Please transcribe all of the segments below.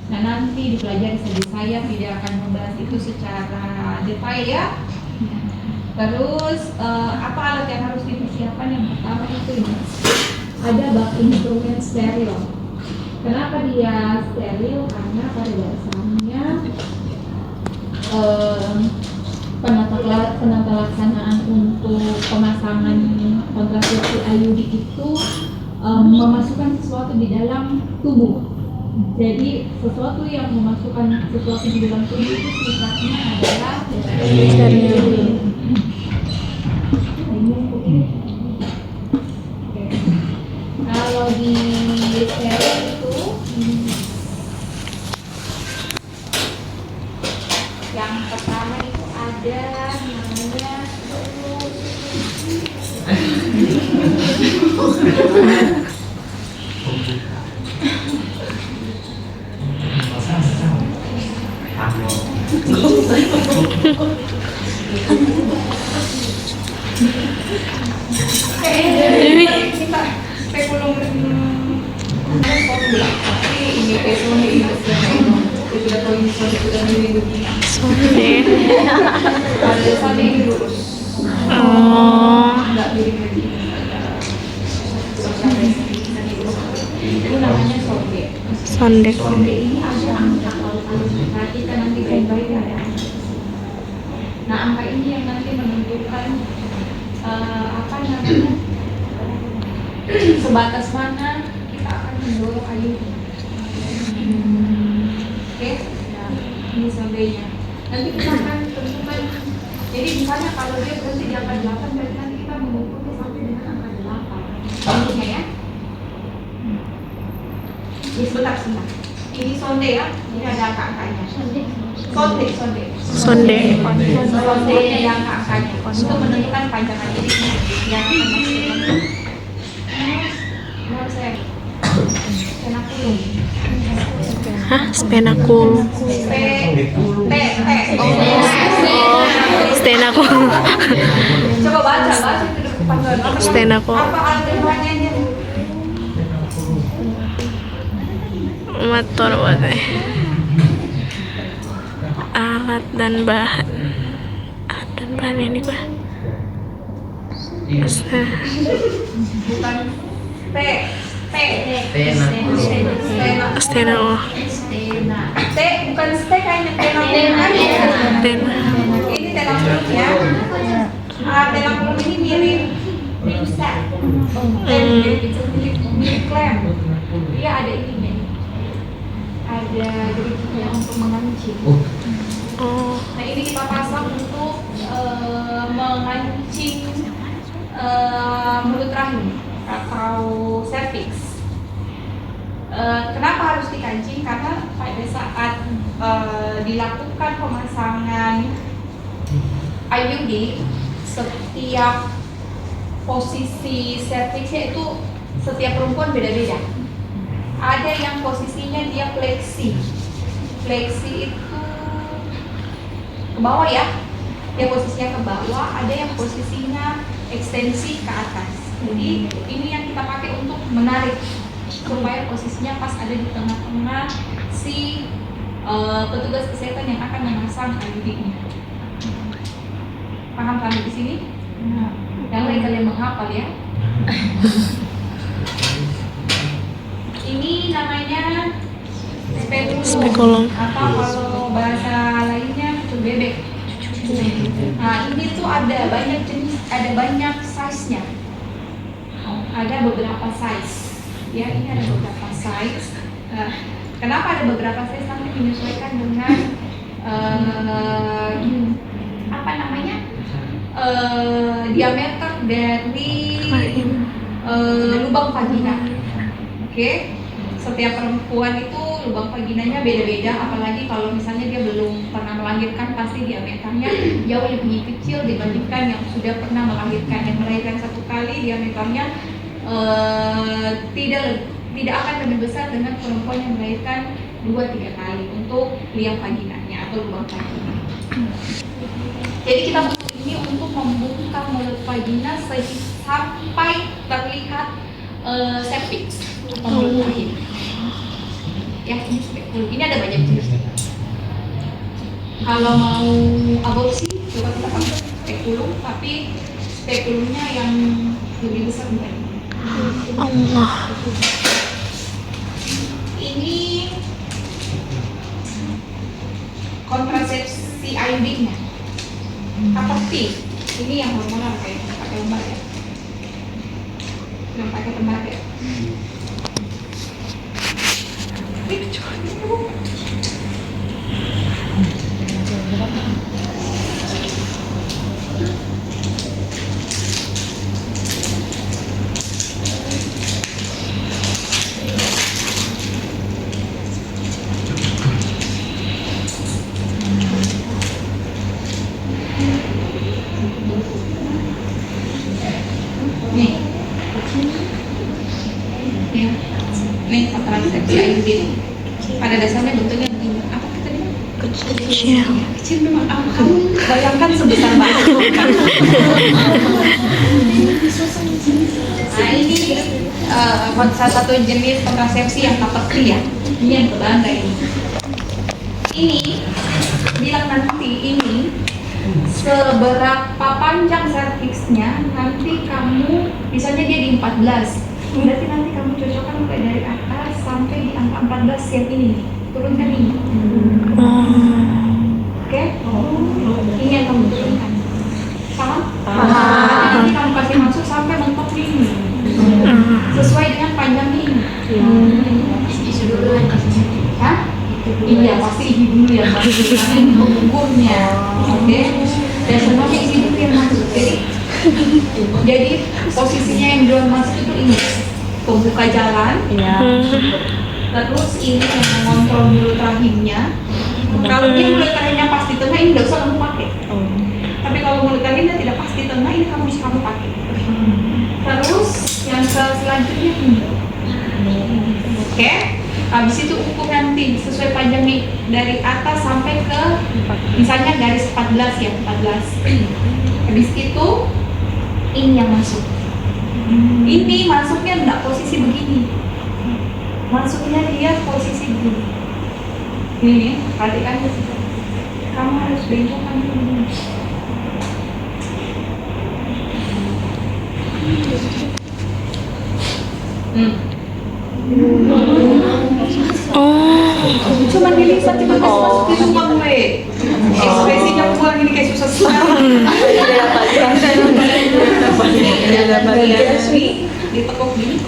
Nah, nanti dipelajari saja, saya tidak akan membahas itu secara detail ya. Terus apa alat yang harus dipersiapkan? Yang pertama itu ini, ada bak instrumen steril. Kenapa dia steril? Karena pada dasarnya penata laksanaan untuk pemasangan kontrasepsi IUD itu memasukkan sesuatu di dalam tubuh. Jadi sesuatu yang memasukkan sesuatu di dalam tubuh itu sifatnya adalah steril. Kalau di steril itu yang pertama itu ada namanya kita spekulum ini pesoni ini sudah tahu ini sudah minggu ada sonde ini lurus nggak miring itu namanya sonde. Sonde ini ada angka, kalau perhatikan nanti baik-baik ada angka. Nah, angka ini yang nanti menentukan apa namanya sebatas mana kita akan mendorong IUD. Oke, nah, ini sondenya. Nanti kita akan tentukan. Jadi misalnya kalau dia berhenti di angka 8, berarti nanti kita mengukurnya sampai dengan angka 8. Contohnya ya. Ini sebentar. Ini sonde ya. Ini ada angka-angkanya. Sonde yang angka-angkanya untuk menentukan panjangan. Jadi yang akan masuk spenakulum. Hah? Spenakulum. Stenakulum. Coba baca itu depan. Stenakulum. Apa artinya? Motor alat dan bahan ini Pak. Bukan Stena. T bukan T kayaknya Stena. Ini tenakulum ya. Tenakulum ini mirip set. Mirip klem. Dia ada ininya. Ada gerignya untuk mengancing. Nah, ini kita pasang untuk mengancing mulut rahim atau cervix. Kenapa harus dikancing? Karena pada saat dilakukan pemasangan IUD, setiap posisi cervixnya itu setiap perempuan beda-beda. Ada yang posisinya dia fleksi itu ke bawah ya, dia posisinya ke bawah. Ada yang posisinya ekstensi ke atas. Jadi ini yang kita pakai untuk menarik supaya posisinya pas ada di tengah-tengah si petugas kesehatan yang akan memasang IUD-nya. Paham kami di sini? Yang lain kalian menghafal ya. Ini namanya spekulum atau kalau bahasa lainnya cucu bebek. Nah, ini tuh ada banyak jenis, ada banyak size-nya. Ada beberapa size. Ya, ini ada beberapa size. Kenapa ada beberapa size? Nanti menyesuaikan dengan apa namanya? Diameter dari lubang vagina. Oke. Setiap perempuan itu lubang vaginanya beda-beda, apalagi kalau misalnya dia belum pernah melahirkan, pasti diameternya jauh lebih kecil dibandingkan yang sudah pernah melahirkan. Yang melahirkan satu kali diameternya tidak akan lebih besar dengan perempuan yang melahirkan 2-3 kali untuk liang vaginanya atau lubang vagina. Jadi kita butuh ini untuk membuka mulut vagina sampai terlihat cervix atau mulut rahim. Ya, ini spekulum. Ini ada banyak jenis. Kalau mau aborsi, coba kita pakai spekulum, tapi spekulumnya yang lebih besar bukan. Allah. Ini kontrasepsi IUD-nya. Seperti ini yang hormonal kayak pakai lembar ya. Yang pakai lembar ya. Nih, ya, nih kontrasepsi IUD. Pada dasarnya bentuknya begini. Apa kita bilang? Kecil. Kecil memang. Kamu bayangkan sebesar batu. Nah ini salah satu jenis kontrasepsi yang seperti ya. Ini yang kebangga ini. Ini bilang nanti ini seberapa panjang serviksnya nanti kamu, misalnya dia di 14, berarti nanti kamu cocokkan mulai dari atas sampai di angka 14 yang ini, turunkan ini. Oke? Ini yang kamu turunkan. Paham? Nanti kamu kasih masuk sampai mentok ini, sesuai dengan panjang ini. Isi dulu yang kasih. Hah? Iya, pasti isi dulu yang masuk, karena ini pengukurnya. Oke? Dan semuanya isi dulu yang masuk. Jadi posisinya yang duluan masuk itu ini, pembuka jalan. Terus ini yang mengontrol mulut rahimnya. Kalau dia mulut rahimnya pas di tengah, ini nggak usah kamu pakai. Tapi kalau mulut rahimnya tidak pas di tengah, ini kamu bisa kamu pakai. Terus yang selanjutnya ini. Oke? Habis itu ukur nanti sesuai panjangnya dari atas sampai ke misalnya garis 14 ya, 14. Habis itu ini yang masuk. Ini masuknya enggak posisi begini. Masuknya dia posisi begini. Ini perhatikan di situ. Kamu harus bengkokkan dulu. Cuma dilipat cuma kasih masukin uang we. Ekspresinya buang ini kayak susah sekali. Ditekuk gini.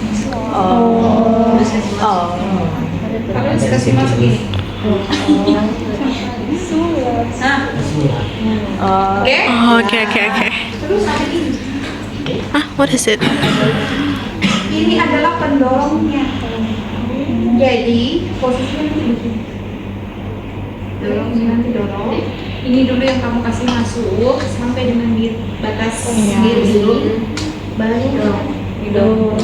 Terus kasih masuk gini. Nah. Oke. Oke. Terus ada ini. What is it? Ini adalah pendorongnya. Jadi posisinya nanti begini. Nanti dorong. Ini dulu yang kamu kasih masuk sampai dengan di batas diri dulu. Baru didorong.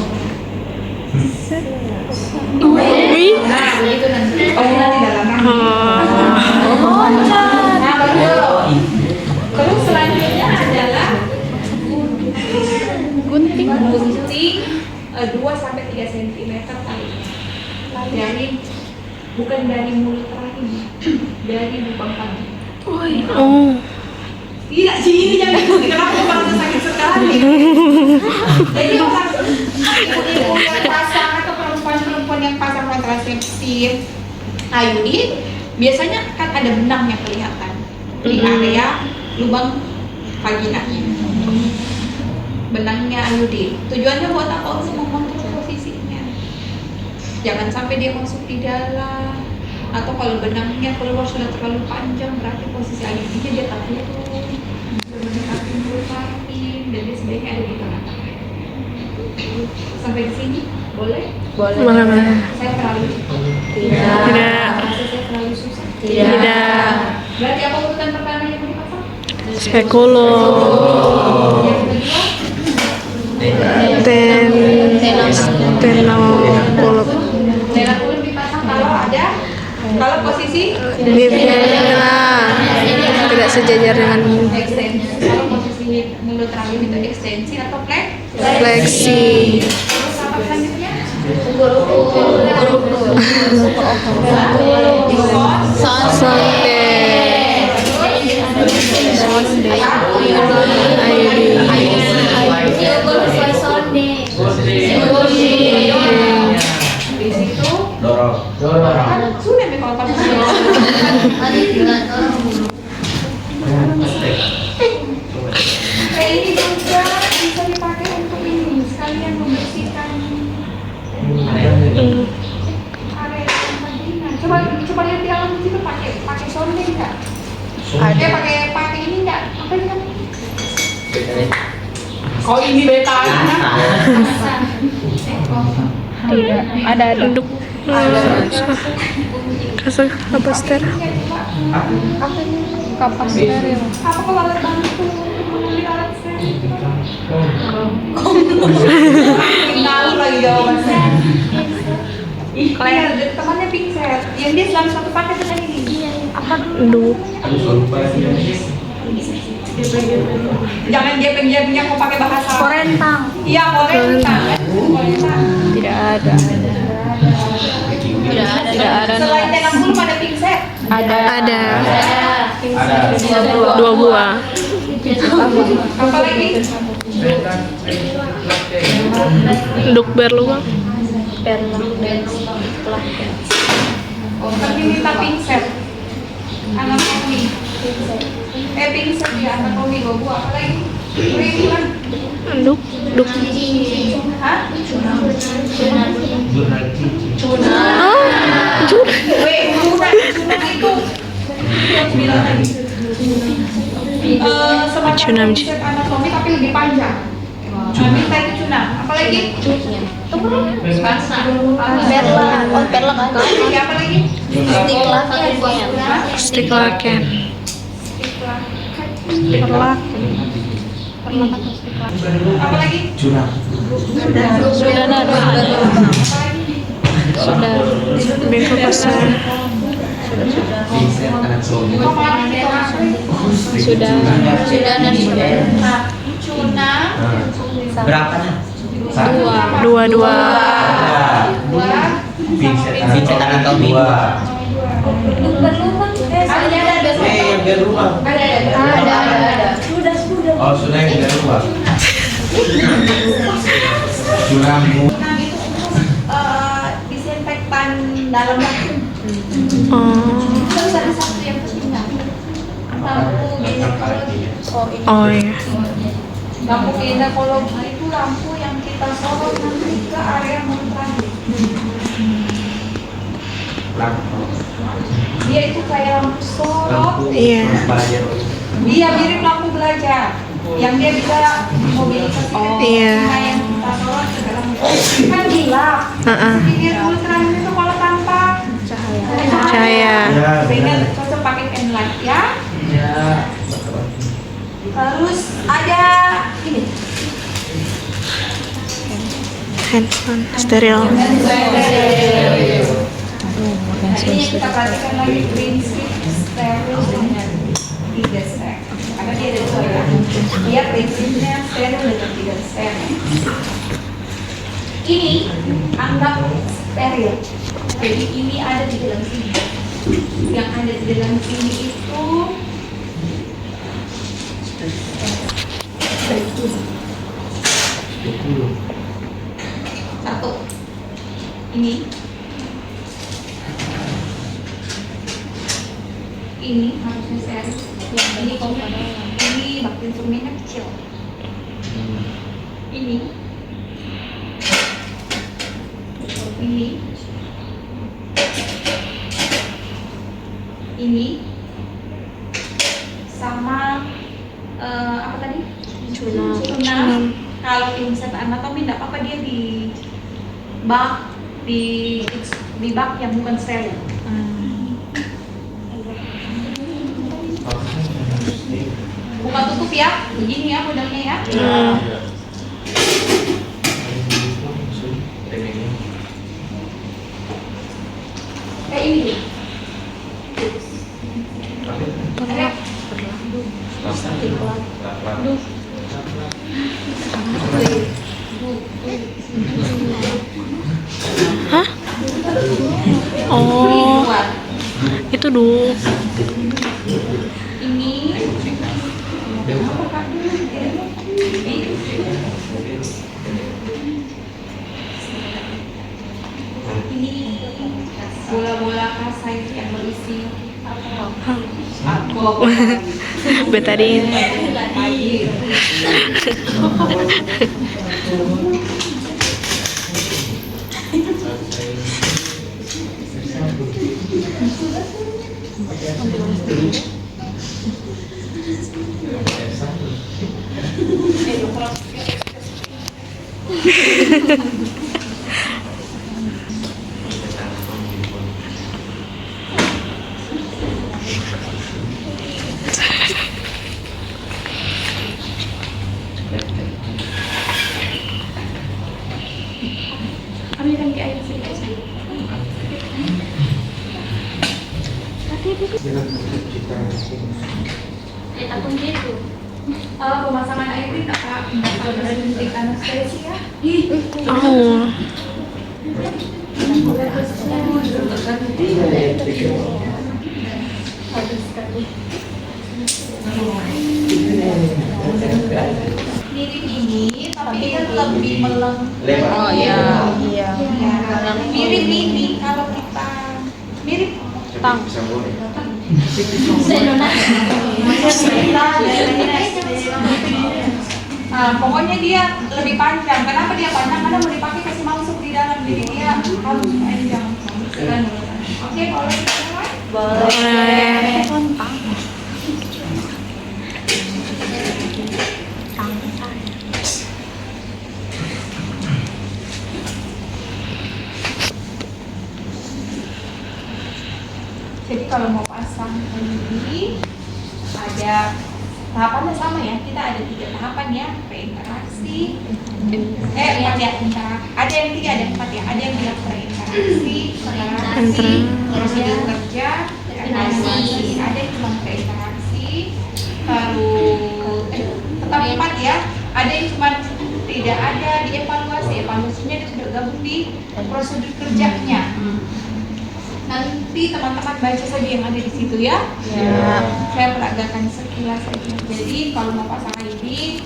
Nah, begitu nanti. Nanti dalam Nah, baru. Terus selanjutnya adalah gunting 2-3 cm kali. Dari bukan dari mulut rahim, dari lubang pagi. Tidak sih, ini jangan kenapa merasa sakit sekali. Jadi orang ibu-ibu yang pasang atau perempuan-perempuan yang pasang kontrasepsi IUD biasanya kan ada benang yang kelihatan di area lubang vaginanya. Benangnya IUD. Tujuannya buat apa? Untuk mengontrol posisinya. Jangan sampai dia masuk di dalam. Atau kalau benangnya keluar sudah terlalu panjang, berarti posisi IUD-nya dia tak turun. Sudah mendekati mulut rahim dan dia sebaiknya ada di tengah-tengah. Sampai di sini boleh? Boleh. Saya terlalu Tidak. Saya terlalu susah. Tidak. Berarti apa urutan pertama yang mau dipasang? Spekulum. Yang kedua? Tenopulum. Tenopulum dipasang kalau ada, kalau posisi Bibirnya tidak sejajar dengan ekstensi. Kalau posisi mulut rahim itu ekstensi atau fleksi. Terus apa selanjutnya? Sonde. Di situ Dorong. kan sudah nih kalau pas kayak ini juga bisa dipakai untuk ini sekalian membersihkan area yang tadi. Nah, coba lihat di alam situ pakai sonde enggak? Ada pakai ini enggak? Apa ini namanya? Oh ini betanya. Ada duduk. Kasih apa stereo? Kapas stereo. Apa kalau alat bantu membeli alat stereo? Tinggal lagi jawabannya. Iklan temannya Pixel. Yang dia selalu satu paket dengan ini. Apa dulu? Jangan jepeng-jepeng yang mau pakai bahasa Korentang. Iya, Korentang. Tidak ada. Tidak ada. Selain tenang bulu pada Pixel. Ada. Ada. 2 buah. Apa lagi? Duk berluang. Oh, tapi minta Pixel. Anatomi. Pixel ya, anatomi 2 buah. Apa lagi? Ringan. Duk. Hah? Weh, tuna itu. Bilang tadi. Semacam Cunam. konsep anatomi tapi lebih panjang. Minta itu cuna. Apa lagi? Perla kan? Iya, apa lagi? Stick laken. Perlak. Apa lagi? Sudah ada. Sudah. Bengkel pasar. Sudah. Nah, cuna. Berapa nih? Dua. Dua. Vincent anatomi. Ada. Yang biar rumah. Ada. Oh, sudah yang biar rumah. Curang. Cuna itu disinfektan dalam waktu. Terus ada satu yang ketinggalan. Lampu ginekologi. Oh iya. Lampu ginekologi itu lampu yang kita sorot nanti ke area menstruasi. Dia itu kayak lampu sorot. Iya. Dia mirip lampu belajar. Yang dia bisa mobilisasi Iya. yang kita sorot ke dalam kan gelap. Pikir ultraviolet itu kalau tanpa Cahaya. sehingga cocok pakai pen light ya. Terus ada ini Handphone steril. ini yang kita perhatikan lagi prinsip steril dengan tidak steril. Karena dia ada 2 ya. Dia prinsipnya steril dengan tidak steril. Ini anggap steril. Jadi ini ada di dalam sini. Yang ada di dalam sini itu satu. Ini harusnya steril. Ini kompak. Ini bak instrumennya kecil. Ini sama apa tadi? Cuna. Kalau inset anatomi tidak apa-apa dia di bak di bak yang bukan steril. Buka tutup ya, begini ya modelnya ya. Kayak ini deh. Hah? Oh. Luar. Itu dulu. Ini ini bola-bola kasai yang berisi alkohol. Betadine. Ambilkan ke air sedikit. Takut gitu. Pemasangan air ini tak berhenti anestesia. Oh. Mirip ini, tapi ini kan lebih meleng. Lebar. Iya. Ya, mirip ini kalau kita mirip Tang. pokoknya dia lebih panjang. Kenapa dia panjang? Karena mau dipakai kasih masuk di dalam, jadi dia harus panjang. Oke, boleh kita mulai? Boleh. Jadi kalau mau pasang ini ada tahapannya sama ya. Kita ada 3 tahapan ya, preinteraksi. Empat ya, ada yang 3, ada 4 ya. Ada yang bilang preinteraksi, prosedur kerja, evaluasi. Ada yang cuma preinteraksi, terus tetap 4 ya. Ada yang cuma tidak ada di evaluasi. Evaluasinya dia sudah gabung di prosedur kerjanya. Nanti teman-teman baca saja yang ada di situ ya. Ya. Saya peragakan sekilas saja. Jadi kalau mau pasang ID,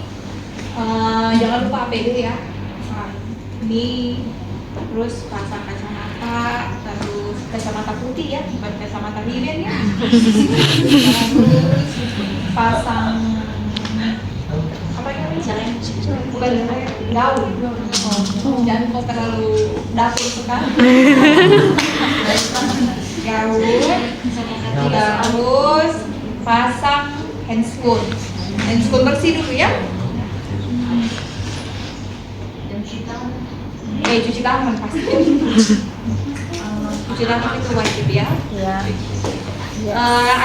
jangan lupa APD ya. Ini terus pasang kacamata, terus kacamata putih ya, bukan kacamata lilin ya. Terus pasang apa ini? Bukan daun. Jangan mau terlalu dapur sekarang. Gaun, terus pasang handscoon bersih dulu ya. Cuci tangan pasti. Cuci tangan itu wajib ya. Iya.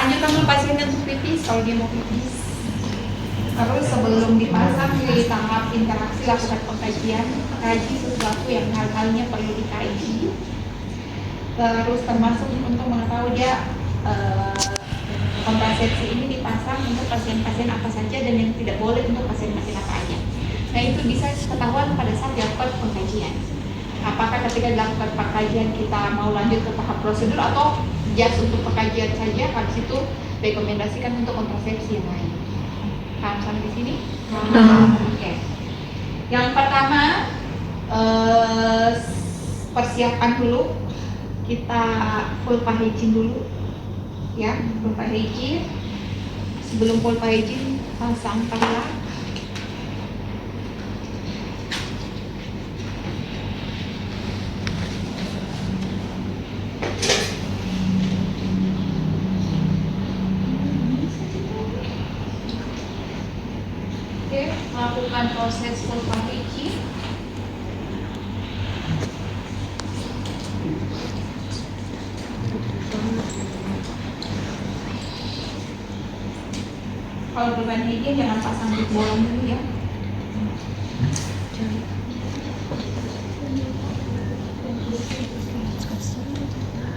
Anjurkan dulu pasien untuk pipis kalau dia mau pipis. Terus sebelum dipasang di tahap interaksi lakukan pengkajian, kaji sesuatu yang hal-halnya perlu dikaji. Terus termasuk untuk mengetahui dia kontrasepsi ini dipasang untuk pasien-pasien apa saja dan yang tidak boleh untuk pasien-pasien apa aja. Nah itu bisa ketahuan pada saat dilakukan pengkajian. Apakah ketika dilakukan pengkajian kita mau lanjut ke tahap prosedur atau just untuk pengkajian saja, habis itu rekomendasikan untuk kontrasepsi yang lain. Paham sampai di sini? Oke. Yang pertama persiapan dulu. Kita vulva hygiene dulu ya, vulva hygiene. Sebelum vulva hygiene pasang perla. Oke, melakukan proses vulva hygiene. Kalau beban hygiene jangan pasang di bolong dulu ya.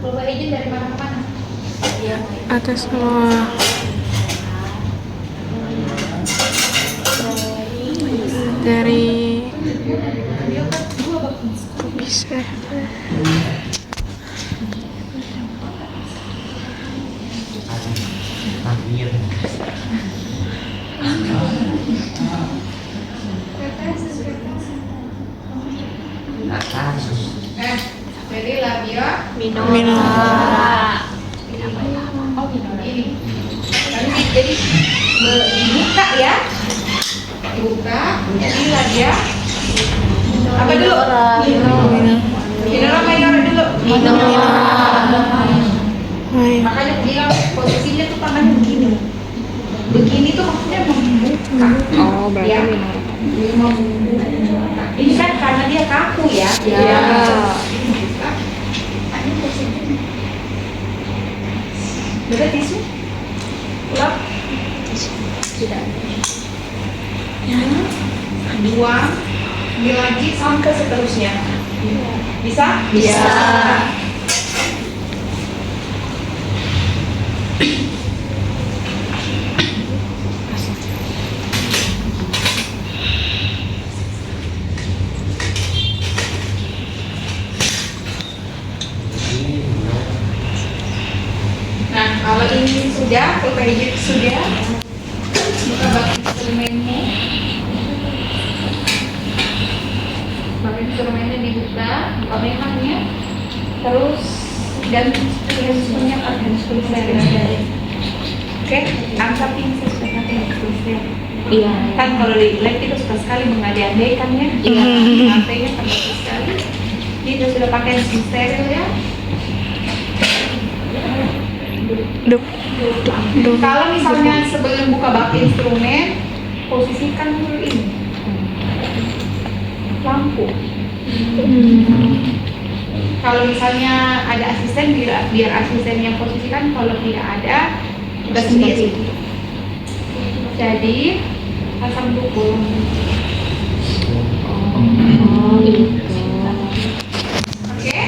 Beban hygiene dari mana ke mana? Atas semua. Dari bisa. Hampir. Atas. Jadi labia Minora. oh ini. Jadi dibuka ya. Buka. Jadi labia apa dulu? Minora minora dulu. Hai. Makanya bilang posisinya tuh tangannya begini. Begini tuh maksudnya membuka. Oh, berarti Ya. minora. Ini kan karena dia kaku ya. Ya. Ada tisu? Ulap? Tidak. Buang. Ambil lagi sampai seterusnya. Bisa? Bisa. Nah, kalau ini sudah, kalau kayak gitu sudah, buka bak instrumennya. Bak instrumennya dibuka, buka memangnya, terus dan instrumennya pakai instrumen. Oke, angkat pinset sudah pakai instrumen. Iya. Kan kalau di lab itu suka sekali mengandai-andai kan ya. Iya. HP-nya kan bagus sekali. Ini sudah pakai mesin steril ya. Duk. Duk. Kalau misalnya sebelum buka bak instrumen, posisikan dulu ini lampu. Kalau misalnya ada asisten, biar asisten yang posisikan. Kalau tidak ada, kita sendiri. Jadi pasang dulu. Oke,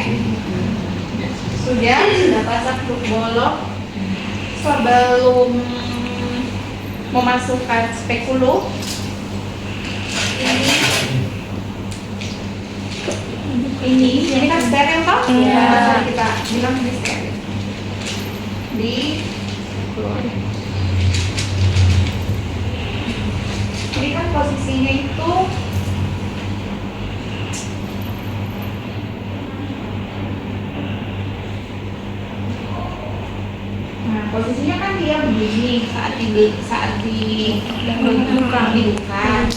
sudah pasang truk bolong. Sebelum memasukkan spekulum, ini kan steril toh? Iya. Kita bilang ini steril. Di keluar. Ini kan posisinya itu posisinya kan dia begini saat dibuka.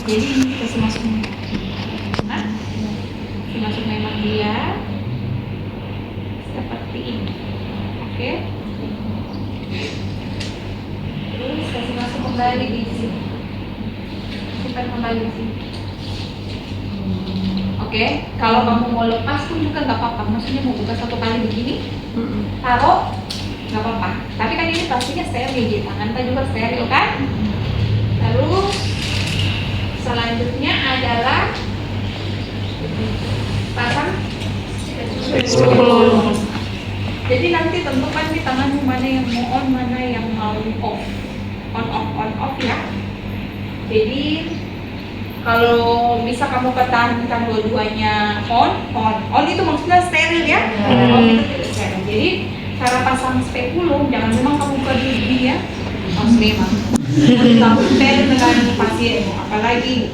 Jadi kasih masuk memang dia seperti ini. Oke. Terus kasih masuk kembali di sini. Simpan kembali di sini. Oke. Kalau kamu mau lepas pun juga nggak apa-apa. Maksudnya mau buka satu kali begini, taruh. Nggak apa-apa, tapi kan ini pastinya steril, di tangan kita juga steril kan. Terus selanjutnya adalah pasang spekulum. Jadi nanti tentukan di tanganmu mana yang mau on, mana yang mau off, on off ya. Jadi kalau bisa kamu pertahankan dua-duanya on itu maksudnya steril ya. On itu tidak steril. Jadi cara pasang spekulum, jangan memang kamu buka diri ya, harus memang kamu steril dengan pasien, apalagi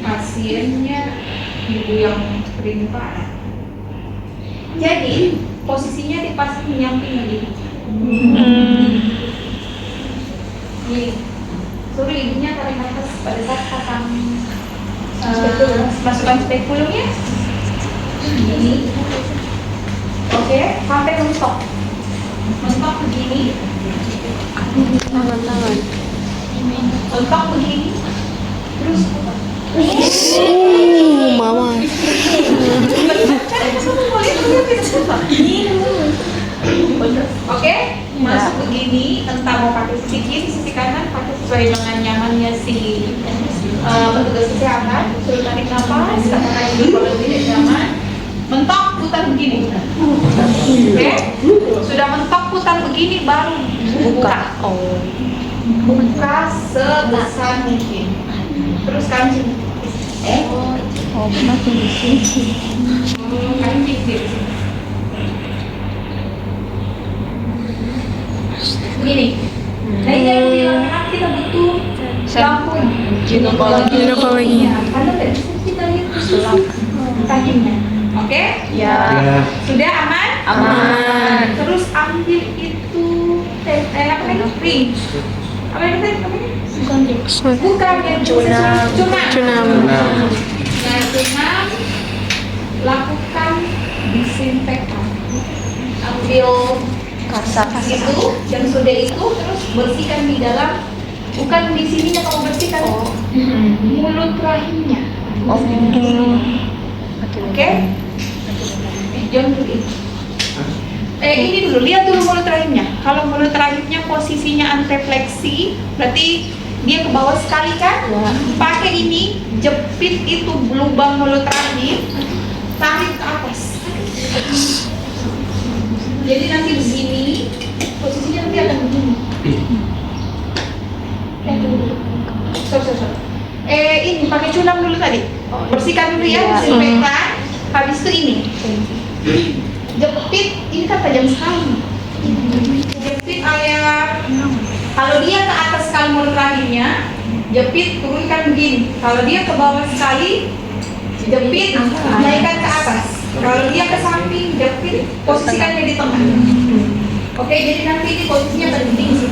pasiennya ibu yang kering parah. Jadi posisinya dipasang menyamping begini. Nih, suruh ibunya tarik nafas pada saat pasang masukkan spekulumnya. Ini. Oke, sampai mentok. Mentok begini. Tangan. Mentok begini. Terus Mama. Oke, masuk begini. Entah mau pakai sisi kiri, sisi kanan, pakai sesuai dengan nyamannya si petugas kesehatan. Suruh tarik nafas, katakan dulu kalau tidak nyaman. Mentok, putar begini. Oke, sudah mentok, putar begini, baru buka. Buka sebesar mungkin. Terus kancing. Kancing di sini. Kancing di sini. Begini. Nah ini yang bilang kan kita butuh lampu Ginekologi. Ya, karena nggak bisa kita lihat selang kakinya. Oke? Ya. Ya. Sudah aman? Aman. Terus ambil itu apa lagi? Ring. Apa yang tadi namanya? Bukan yang Cunam. Cunam. Nah, cunam lakukan disinfektan. Ambil kasar itu yang sudah itu terus bersihkan di dalam, bukan di sininya kamu bersihkan, mulut rahimnya. Oke? Jangan dulu ini. Ini dulu, lihat dulu mulut rahimnya. Kalau mulut rahimnya posisinya antrefleksi, berarti dia ke bawah sekali kan? Pakai ini, jepit itu lubang mulut rahim, tarik ke atas. Jadi nanti begini, posisinya nanti akan begini. Sorry. Ini pakai cunam dulu tadi. Bersihkan dulu ya, disinfektan. Habis itu ini. Jepit, ini kan tajam sekali. Jepit area, kalau dia ke atas sekali mulut rahimnya, jepit turunkan begini. Kalau dia ke bawah sekali, jepit naikkan ke atas. Kalau dia ke samping, jepit posisikannya di tengah. Oke, jadi nanti ini posisinya penting sih.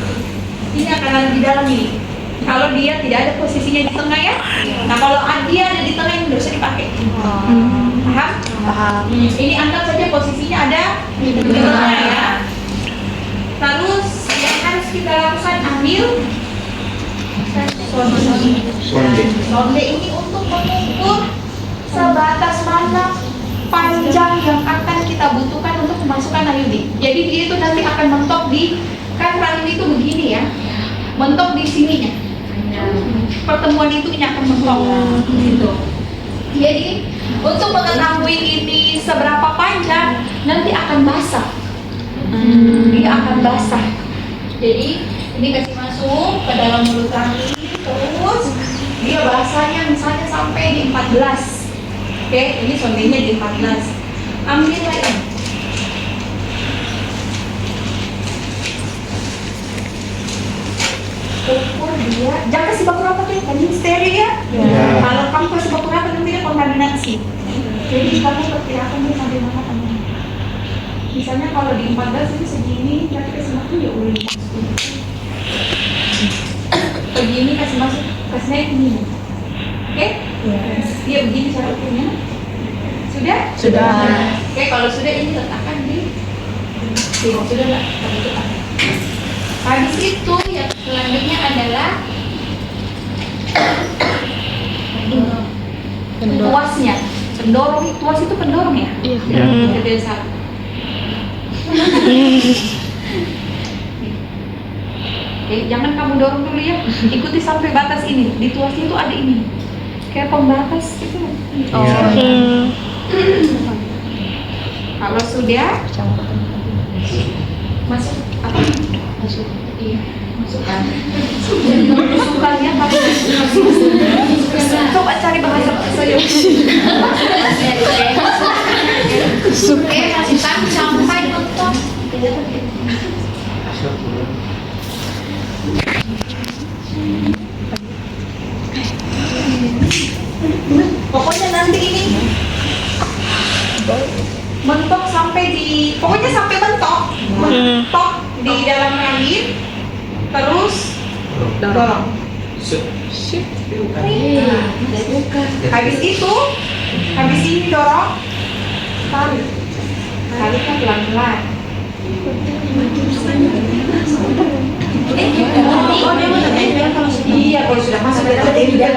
Ini akan ada di dalam ini. Kalau dia tidak ada posisinya di tengah ya. Nah kalau dia ada di tengah ini nggak usah dipakai. Paham? Paham. Ini anggap saja posisinya ada di tengah ya. Terus yang harus kita lakukan, ambil sonde ini untuk mengukur sebatas mana panjang yang akan kita butuhkan untuk memasukkan IUD. Jadi dia itu nanti akan mentok di, kan rahim itu begini ya, mentok di sininya. Pertemuan itu ini akan mentok gitu. Jadi untuk mengetahui ini seberapa panjang, nanti akan basah. Dia akan basah. Jadi ini kasih masuk ke dalam mulut rahim, terus dia basahnya misalnya sampai di 14. Oke, ini sondenya di 14. Ambil lagi. Ukur dia, jangan kasih baku rata tuh, kan ini steril ya. Kalau kamu kasih baku rata nanti dia kontaminasi. Jadi kamu perkirakan dia sampai mana kamu. Misalnya kalau di 14 ini segini, nanti kasih masuk ya udah. Begini kasih masuk, kasih naik begini. Oke? Dia begini cara ukurnya. Sudah? Sudah. Oke, kalau sudah ini letakkan di sini. Sudah lah, kamu letakkan. Habis itu yang selanjutnya adalah tuasnya. Pendorong, tuas itu pendorong ya? Iya. Tidak salah. Oke, jangan kamu dorong dulu ya. Ikuti sampai batas ini. Di tuasnya itu ada ini. Kayak pembatas gitu. Kalau sudah masuk apa? Masuk. Iya, masukkan. Masukkan ya, tapi coba cari bahasa saya. Masih sampai mentok. Pokoknya nanti ini mentok sampai di, pokoknya sampai mentok di dalam rahim, terus dorong. Habis itu, habis ini dorong, tariknya pelan-pelan. Iya, kalau sudah masuk ke dalam dia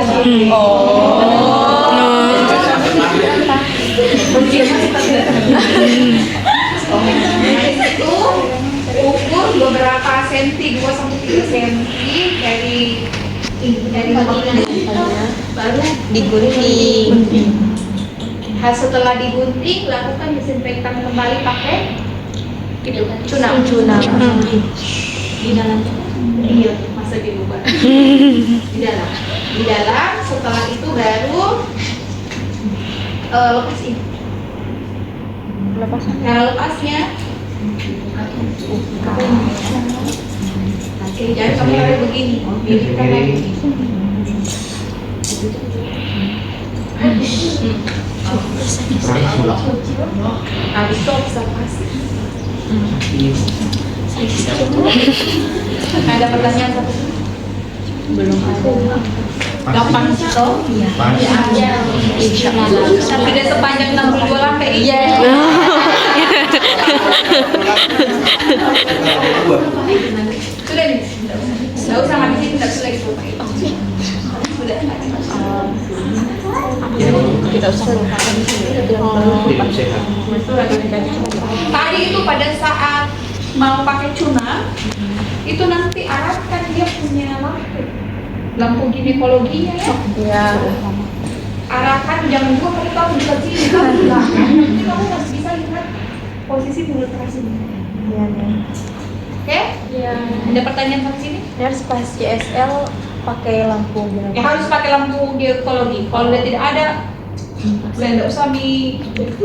itu ukur beberapa senti, 2 sampai 3 senti dari baru digunting. Setelah digunting, lakukan disinfektan kembali pakai cunam. Di dalam, iya, masa di luar. Di dalam. Setelah itu baru lepas ini. Nah, lepasnya Kiri kanan. Habis itu observasi. Ada pertanyaan satu? Belum ada. Gampang sih toh? Iya. Tidak sepanjang 62 lantai. Iya. Sudah nih. Enggak usah habisin, enggak usah lagi selesai. Sudah. Tidak usah lupakan. Tadi itu pada saat mau pakai cuna, itu nanti arahkan dia punya lampu ginekologinya ya. Iya. Arahkan jangan gua kamu tahu di sini kan belakang. Nanti kamu masih bisa lihat posisi mulut sini. Iya nih. Oke? Iya. Ada pertanyaan sampai sini? Nurse pas CSL pakai lampu Ya harus pakai lampu ginekologi. Kalau dia tidak ada, saya tidak usah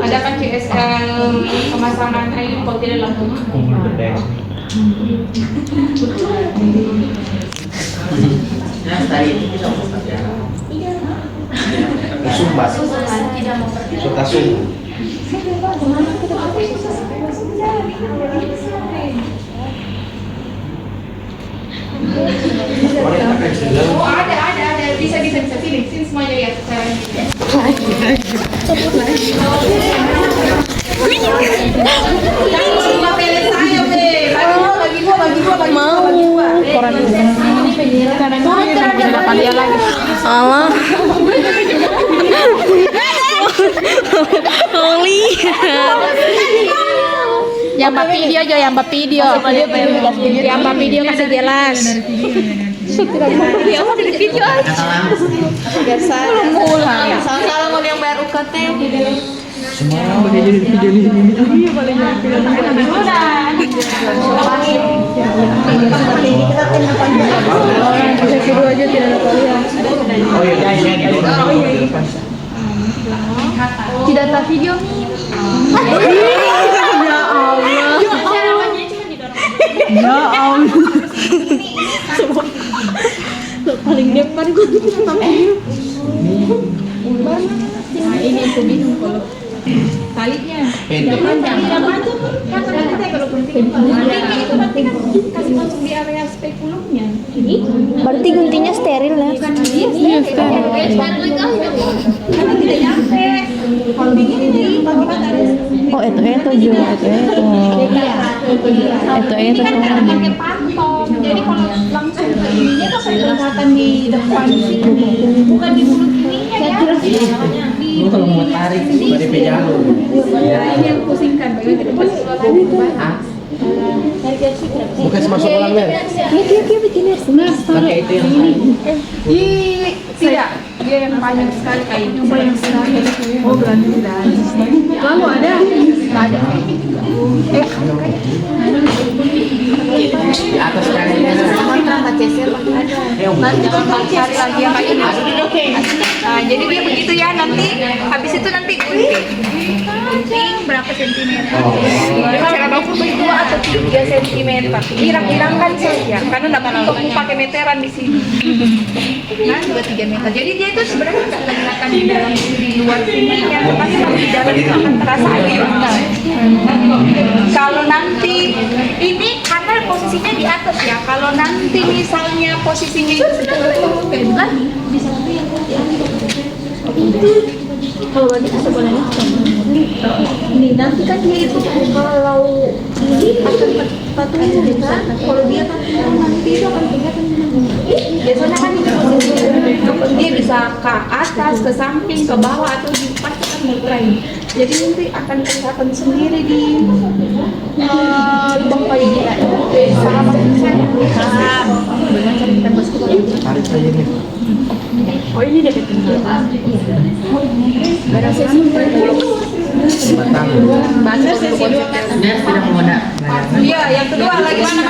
adakan CSL pemasangan air kalau tidak lampu. Nah, tadi itu bisa ya. Sumbat. Suka sumbu. Oh ada bisa pilih sini semuanya ya sekarang. Jangan pilih saya bagi gua Mau. Koran ini. Kenapa dia lagi? Allah. Oli. Yang mbak video aja, yang mbak video. Yang mbak video kasih jelas. Dia mau dari video aja. Biasa. Mulai. Salam-salam mau yang bayar UKT. Semua boleh jadi video ini. Iya boleh jadi. Video aja tidak ada kuliah. Oh iya. Tidak ada video. Ya Allah. Paling depan gue Nah, ini aku bingung kalau talinya Pendek. itu berarti kan kasih masuk di area spekulumnya. berarti guntingnya steril ya? Iya steril. Karena tidak nyampe. Kalau begini nih, bagaimana ada Oh itu juga itu kan nggak pakai pantong, jadi kalau langsung ke ininya tuh kayak kelihatan di depan situ, bukan di mulut ininya ya. Lu kalau mau tarik dari pejalo. Ini yang pusingkan, bagaimana kita pas Bukan masuk kolam mer. Dia begini Pakai itu yang tidak, dia yang panjang sekali kayaknya. Panjang sekali. Oh berarti tidak ada. Lalu ada? Tidak ada. di atas kali. Nanti cari lagi yang kayak ini. Nah, jadi dia begitu ya nanti. Habis itu nanti gunting berapa sentimeter? Cara baku 2 atau 3 sentimeter. Kirang-kirangkan saja, karena tidak perlu pakai meteran di sini. Nah, 2-3 meter. Jadi dia itu sebenarnya nggak kelihatan di dalam di luar sininya, tapi kalau di dalam itu akan terasa ayunnya. Kalau nanti ini karena posisinya di atas ya. Kalau nanti misalnya posisinya itu sudah lagi bisa tuh yang di atas. Kalau lagi sebenarnya nih nanti kan dia itu kalau ini akan patungan kan, kalau dia patungan nanti itu akan kelihatan biasanya kan ini posisinya dia bisa ke atas, ke samping, ke bawah atau di pasti kan mulai. Jadi nanti akan kelihatan sendiri di lubang payung kita. Sama saya dengan cara kita masuk Tarik aja nih. oh ini dekat barang sesi Batang. banyak sesi 2 meter. Dia tidak mau ada. Iya, yang kedua lagi mana?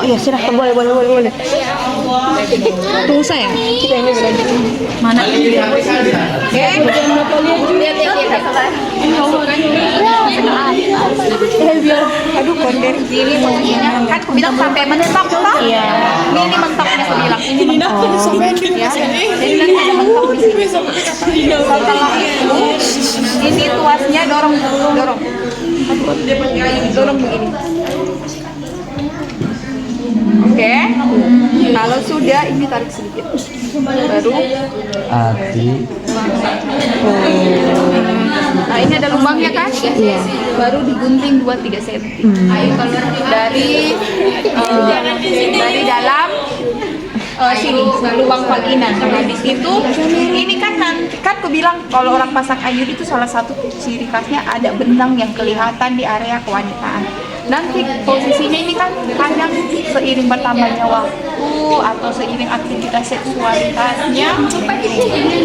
Iya, silahkan boleh. Tunggu saya. Kita ini berarti mana? Biar aduh konder Ini menurutnya kan aku bilang sampai menetap toh? Iya. Ini mentoknya aku bilang. Ini mentok. Ya. Jadi nanti ada mentok di sini. Setelah itu, ini tuasnya dorong. Dorong begini. Oke. Kalau sudah ini tarik sedikit. Baru. Hati. Nah ini ada lubangnya kan? Iya. Baru digunting 2-3 cm. Dari dalam sini lubang vagina. Habis itu ini kan nanti kan aku bilang kalau orang pasang IUD itu salah satu ciri khasnya ada benang yang kelihatan di area kewanitaan. Nanti posisinya ini kan kadang seiring bertambahnya waktu atau seiring aktivitas seksualitasnya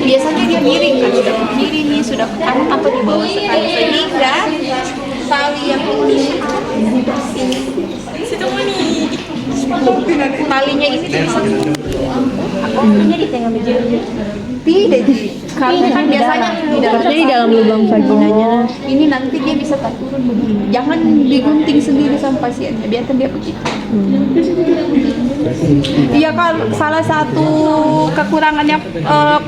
biasanya dia miring kan, sudah ke kiri nih, sudah ke kanan atau di bawah sekali, sehingga tali yang talinya ini Ini di tengah meja. tidak karena kan biasanya Di dalam lubang vaginanya. ini nanti dia bisa tak turun begini, jangan digunting sendiri sama pasiennya, biarkan dia begitu. Iya kan salah satu kekurangannya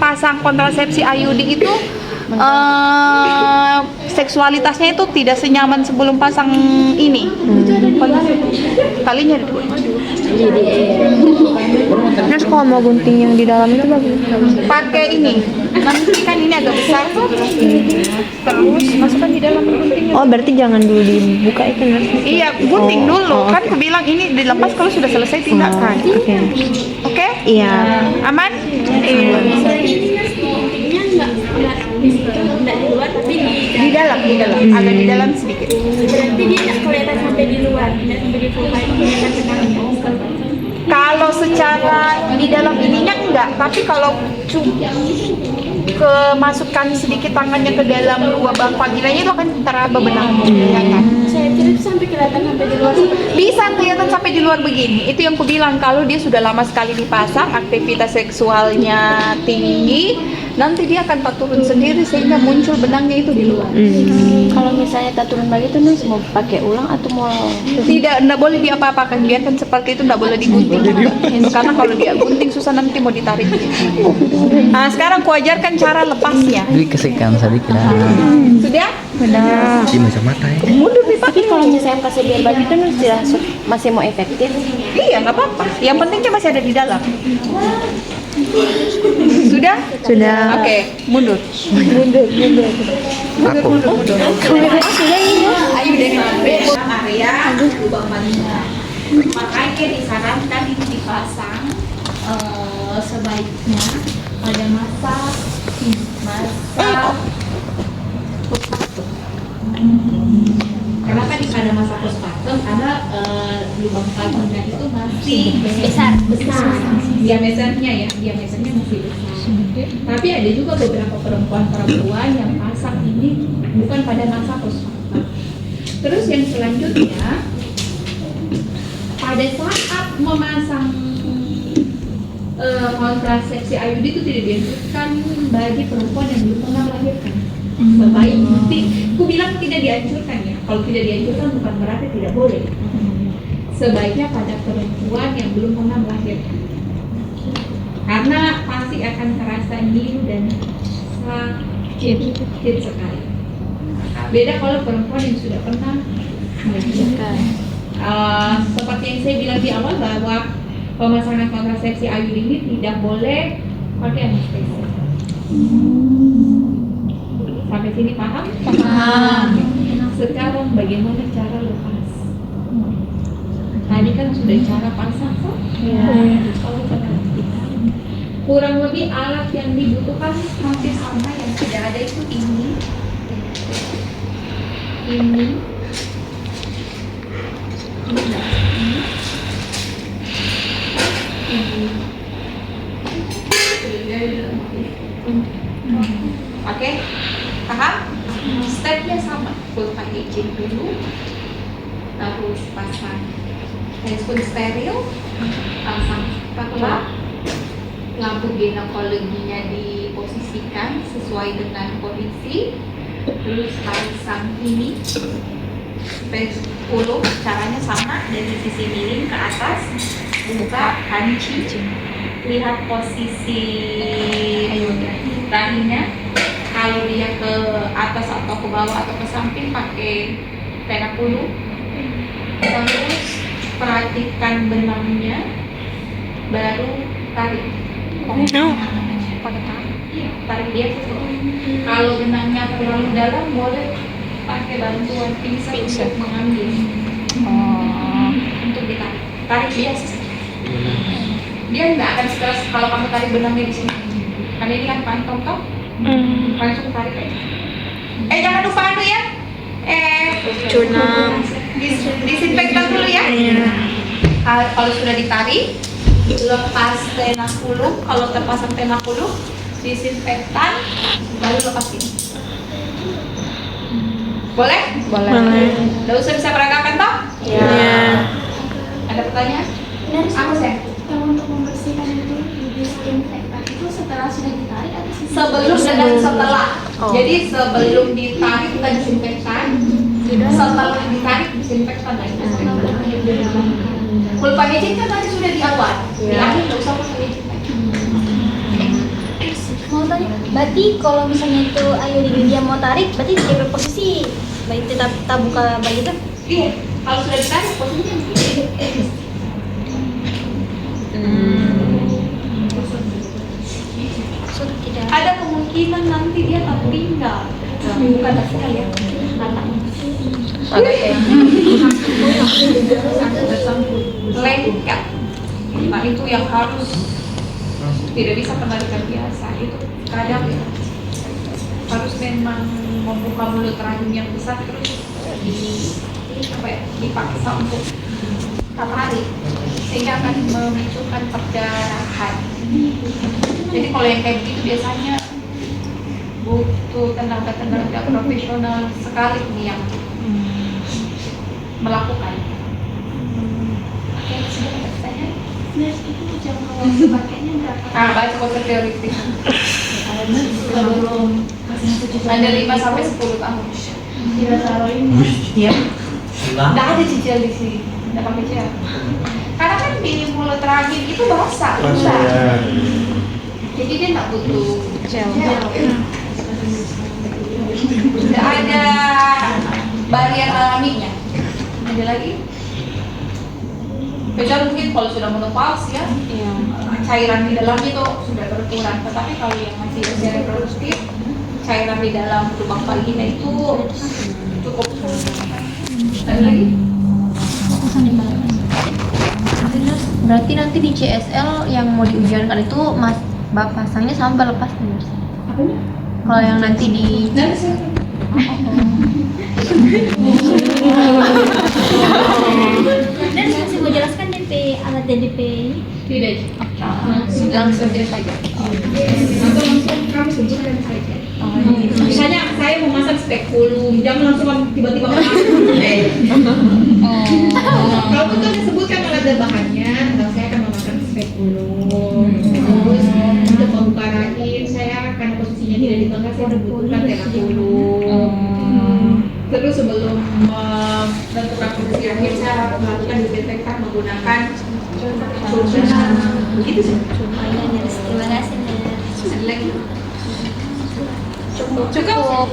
pasang kontrasepsi IUD itu seksualitasnya itu tidak senyaman sebelum pasang ini. Talinya dua. Terus kalau mau gunting yang di dalam itu bagus. Pakai ini. Nanti kan ini agak besar. Terus masukkan di dalam guntingnya. Oh, berarti jangan dulu dibuka itu Nurse. Iya, gunting Oh, dulu. oh, Kan aku bilang ini dilepas kalau sudah selesai tindakan. Oke. Oke? Iya. Aman? Nggak di luar tapi Di dalam, agak di dalam sedikit. berarti dia nggak kelihatan sampai di luar, nggak sampai di full height, kelihatan benang. Kalau secara di dalam ininya enggak, tapi kalau masukkan sedikit tangannya ke dalam lubang vaginanya itu akan teraba benang. Ya kan? Saya kira itu sampai kelihatan sampai di luar. Bisa kelihatan sampai di luar begini. Itu yang kubilang kalau dia sudah lama sekali dipasang, aktivitas seksualnya tinggi, nanti dia akan tak turun sendiri sehingga muncul benangnya itu di luar. Kalau misalnya tak turun lagi tuh Nurse mau pakai ulang atau mau Tidak boleh diapa-apakan, biarkan seperti itu, tidak boleh digunting juga. Karena kalau dia gunting susah nanti mau ditarik. Nah, sekarang kuajarkan cara lepasnya. Jadi kesekan sedikit. Sudah? Di macam mata ya. Mundur nih Pak. Tapi kalau misalnya kasih biar bagi itu Nurse masih mau efektif. Iya, nggak apa-apa. Yang penting dia masih ada di dalam. Sudah? Sudah. Oke, mundur. Aku. Ayo dari area lubang vagina. Makanya disarankan ini dipasang sebaiknya pada masa postpartum. Kenapa pada masa postpartum? Karena lubang vagina itu masih besar. Diameternya masih besar. Tapi ada juga beberapa perempuan yang pasang ini bukan pada masa postpartum. Terus yang selanjutnya, pada saat memasang kontrasepsi IUD itu tidak dianjurkan bagi perempuan yang belum pernah melahirkan. Sebaik nanti, aku bilang tidak dianjurkan ya. Kalau tidak dianjurkan bukan berarti tidak boleh. Sebaiknya pada perempuan yang belum pernah melahirkan. Karena pasti akan terasa nyeri dan sakit sekali. Beda kalau perempuan yang sudah pernah melahirkan. Seperti yang saya bilang di awal bahwa pemasangan kontrasepsi IUD ini tidak boleh pakai anestesi. Sampai sini paham? Paham. Sekarang bagaimana cara lepas? Tadi kan sudah cara pasang kok? Ya. Kurang lebih alat yang dibutuhkan hampir sama, yang tidak ada itu ini. Oke, paham? Stepnya sama, full packaging dulu, terus pasang handphone steril, pasang spatula, lampu ginekologinya diposisikan sesuai dengan kondisi, terus pasang ini P10, caranya sama dari sisi miring ke atas, buka panci, lihat posisi rahimnya, kalau dia ke atas atau ke bawah atau ke samping pakai pena puluh, terus perhatikan benangnya, baru tarik. Iya, tarik biasa saja. Kalau benangnya terlalu dalam boleh pakai bantuan pinset untuk mengambil. Untuk ditarik, tarik biasa saja. Dia nggak akan stres kalau kamu tarik benangnya di sini. Karena ini kan kantong toh, langsung tarik aja. Jangan lupa ya. Disinfektan dulu ya. Kalau sudah ditarik, lepas tenakulu. Kalau terpasang tenakulu, disinfektan, baru lepas ini. Boleh? Boleh. Udah usah bisa peragakan toh? Iya. Ada pertanyaan? Apa sih? Yang untuk membersihkan itu disinfektan itu setelah sudah ditarik atau Sebelum dan setelah. Jadi sebelum ditarik kita disinfektan, setelah ditarik disinfektan lagi. Pulpa hijin kan tadi sudah di awal, di akhir nggak usah pakai hijin lagi. mau tanya, berarti kalau misalnya itu ayo dia mau tarik, berarti dia posisi baik tetap buka bayi itu. Iya, kalau sudah ditarik posisinya begini. So, tidak Ada kemungkinan nanti dia tak tinggal, bukan tak tinggal ya, lengkap. Nah itu yang harus tidak bisa kembalikan biasa. Itu kadang harus memang membuka mulut rahim yang besar terus dipaksa untuk tarik sehingga akan memicukan perdarahan. Jadi kalau yang kayak begitu biasanya butuh tenaga profesional sekali nih yang melakukan. Oke, sudah ada pertanyaan? nurse itu jangka waktu pakainya berapa? Baca konsep teoritik. Ada 5 sampai 10 tahun. Tidak taruh ini. Iya. Nggak ada cicil di sini. Nggak pakai cicil. Karena kan di mulut rahim itu basah. Jadi dia nggak butuh gel. Nggak ada barier alaminya. Ada lagi? Kecuali mungkin kalau sudah menopause ya, cairan di dalam itu sudah berkurang. Tetapi kalau yang masih usia reproduktif, cairan di dalam lubang vagina itu cukup. Ada lagi? Berarti nanti di CSL yang mau diujiankan itu mas bapak pasangnya sama lepas nih. Apanya? Kalau yang nanti di Dan masih mau jelaskan DP alat DP ini? Tidak. Langsung saja. Atau langsung kami tunjukkan saja. Misalnya saya mau masak spekulum, jangan langsung tiba-tiba masak. Kalau itu disebutkan ada bahannya, saya akan memasak spekulum. Terus untuk membuka rahim, saya karena posisinya tidak di tengah, saya membutuhkan tenakulu. Terus sebelum menentukan posisi rahim, saya melakukan disinfektan menggunakan begitu sih. Terima kasih nurse. Ada lagi? Cukup.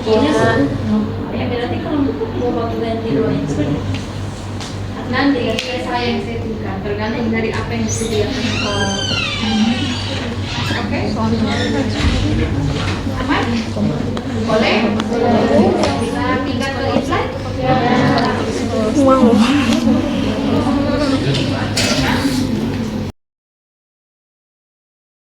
Ya berarti kalau mau waktu ganti doanya nanti saya yang settingkan tergantung dari apa yang disediakan. Oke, aman? Boleh?